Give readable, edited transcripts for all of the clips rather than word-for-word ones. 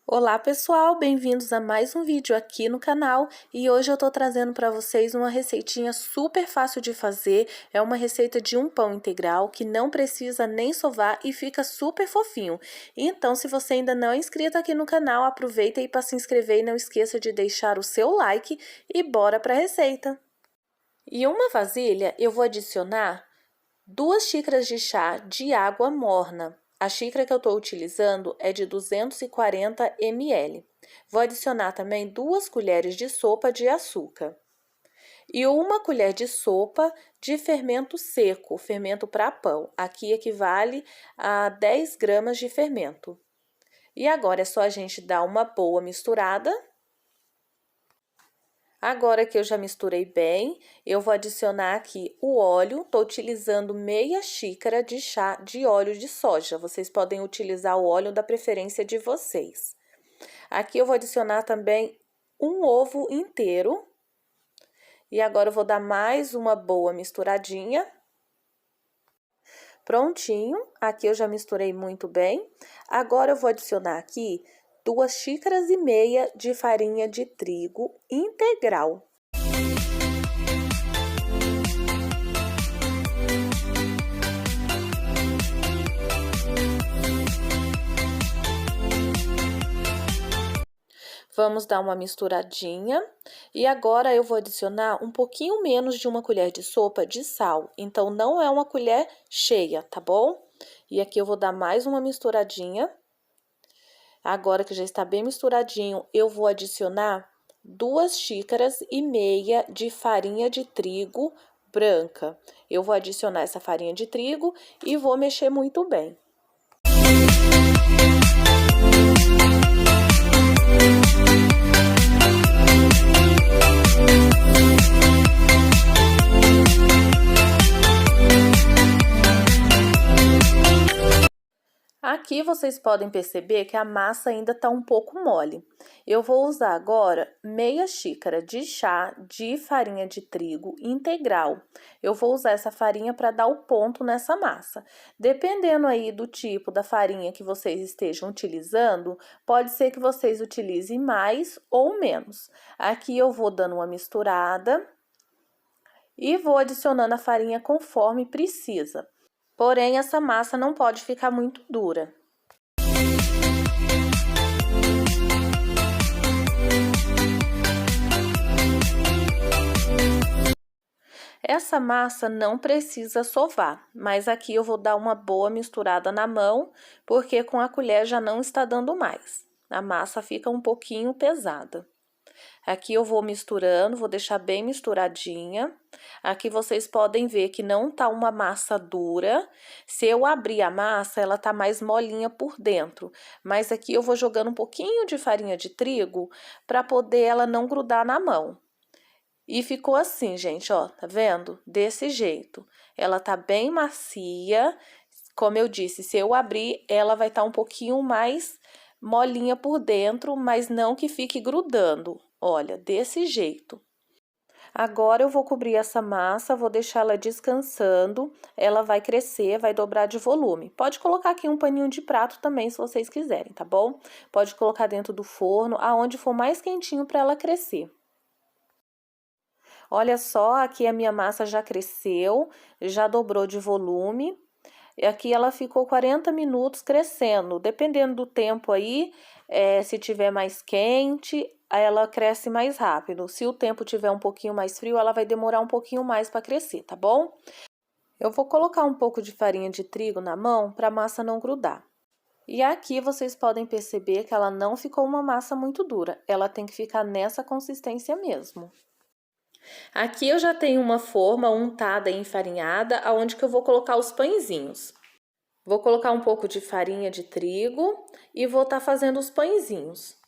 Olá pessoal, bem-vindos a mais um vídeo aqui no canal e hoje eu tô trazendo para vocês uma receitinha super fácil de fazer. É uma receita de um pão integral que não precisa nem sovar e fica super fofinho. Então, se você ainda não é inscrito aqui no canal, aproveita aí para se inscrever e não esqueça de deixar o seu like e bora para a receita. Em uma vasilha eu vou adicionar 2 xícaras de chá de água morna. A xícara que eu estou utilizando é de 240 ml. Vou adicionar também 2 colheres de sopa de açúcar. E 1 colher de sopa de fermento seco, fermento para pão. Aqui equivale a 10 gramas de fermento. E agora é só a gente dar uma boa misturada. Agora que eu já misturei bem, eu vou adicionar aqui o óleo. Estou utilizando meia xícara de chá de óleo de soja. Vocês podem utilizar o óleo da preferência de vocês. Aqui eu vou adicionar também um ovo inteiro. E agora eu vou dar mais uma boa misturadinha. Prontinho, aqui eu já misturei muito bem. Agora eu vou adicionar aqui 2 xícaras e meia de farinha de trigo integral. Vamos dar uma misturadinha e agora eu vou adicionar um pouquinho menos de 1 colher de sopa de sal. Então, não é uma colher cheia, tá bom? E aqui eu vou dar mais uma misturadinha. Agora que já está bem misturadinho, eu vou adicionar 2 xícaras e meia de farinha de trigo branca. Eu vou adicionar essa farinha de trigo e vou mexer muito bem. Aqui vocês podem perceber que a massa ainda está um pouco mole. Eu vou usar agora meia xícara de chá de farinha de trigo integral. Eu vou usar essa farinha para dar o ponto nessa massa. Dependendo aí do tipo da farinha que vocês estejam utilizando, pode ser que vocês utilizem mais ou menos. Aqui eu vou dando uma misturada e vou adicionando a farinha conforme precisa. Porém, essa massa não pode ficar muito dura. Essa massa não precisa sovar, mas aqui eu vou dar uma boa misturada na mão, porque com a colher já não está dando mais. A massa fica um pouquinho pesada. Aqui eu vou misturando, vou deixar bem misturadinha. Aqui vocês podem ver que não tá uma massa dura. Se eu abrir a massa, ela tá mais molinha por dentro. Mas aqui eu vou jogando um pouquinho de farinha de trigo para poder ela não grudar na mão. E ficou assim, gente, ó, tá vendo? Desse jeito. Ela tá bem macia. Como eu disse, se eu abrir, ela vai estar um pouquinho mais molinha por dentro, mas não que fique grudando. Olha, desse jeito. Agora eu vou cobrir essa massa, vou deixar ela descansando. Ela vai crescer, vai dobrar de volume. Pode colocar aqui um paninho de prato também, se vocês quiserem, tá bom? Pode colocar dentro do forno, aonde for mais quentinho para ela crescer. Olha só, aqui a minha massa já cresceu, já dobrou de volume. E aqui ela ficou 40 minutos crescendo, dependendo do tempo aí, se tiver mais quente, ela cresce mais rápido. Se o tempo tiver um pouquinho mais frio, ela vai demorar um pouquinho mais para crescer, tá bom? Eu vou colocar um pouco de farinha de trigo na mão para a massa não grudar. E aqui vocês podem perceber que ela não ficou uma massa muito dura, ela tem que ficar nessa consistência mesmo. Aqui eu já tenho uma forma untada e enfarinhada, aonde que eu vou colocar os pãezinhos. Vou colocar um pouco de farinha de trigo e vou estar fazendo os pãezinhos.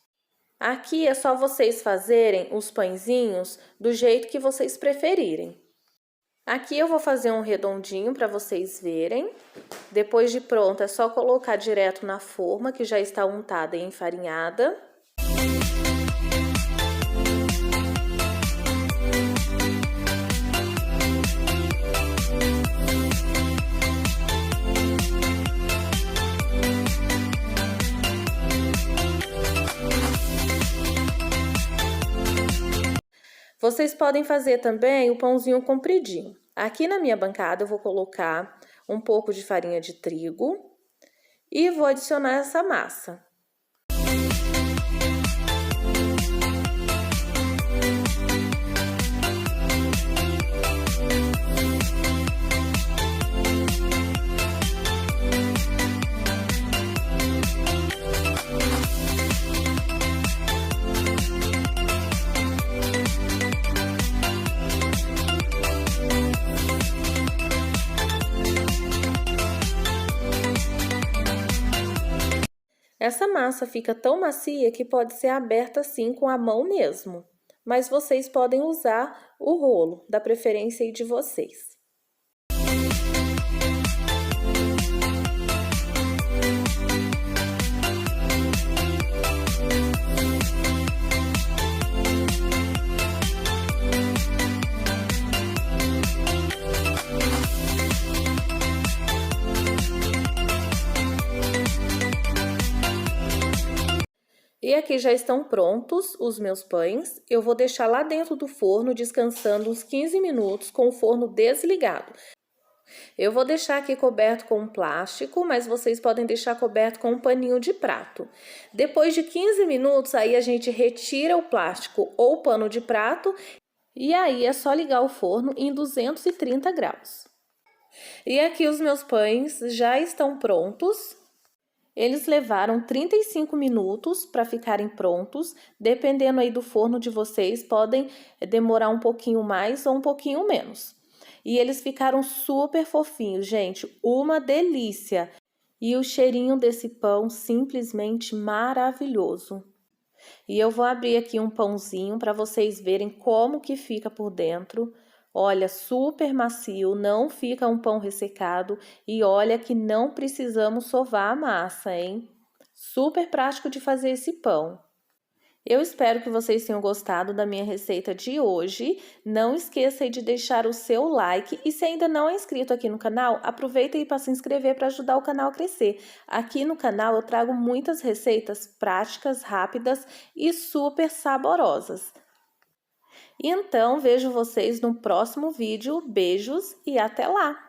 Aqui é só vocês fazerem os pãezinhos do jeito que vocês preferirem. Aqui eu vou fazer um redondinho para vocês verem. Depois de pronto, é só colocar direto na forma que já está untada e enfarinhada. Vocês podem fazer também o pãozinho compridinho. Aqui na minha bancada eu vou colocar um pouco de farinha de trigo e vou adicionar essa massa. Essa massa fica tão macia que pode ser aberta assim com a mão mesmo, mas vocês podem usar o rolo, da preferência aí de vocês. E aqui já estão prontos os meus pães. Eu vou deixar lá dentro do forno descansando uns 15 minutos com o forno desligado. Eu vou deixar aqui coberto com um plástico, mas vocês podem deixar coberto com um paninho de prato. Depois de 15 minutos, aí a gente retira o plástico ou o pano de prato e aí é só ligar o forno em 230 graus. E aqui os meus pães já estão prontos. Eles levaram 35 minutos para ficarem prontos, dependendo aí do forno de vocês, podem demorar um pouquinho mais ou um pouquinho menos. E eles ficaram super fofinhos, gente, uma delícia! E o cheirinho desse pão simplesmente maravilhoso. E eu vou abrir aqui um pãozinho para vocês verem como que fica por dentro. Olha, super macio, não fica um pão ressecado e olha que não precisamos sovar a massa, hein? Super prático de fazer esse pão. Eu espero que vocês tenham gostado da minha receita de hoje. Não esqueça aí de deixar o seu like e se ainda não é inscrito aqui no canal, aproveita aí para se inscrever para ajudar o canal a crescer. Aqui no canal eu trago muitas receitas práticas, rápidas e super saborosas. Então, vejo vocês no próximo vídeo. Beijos e até lá!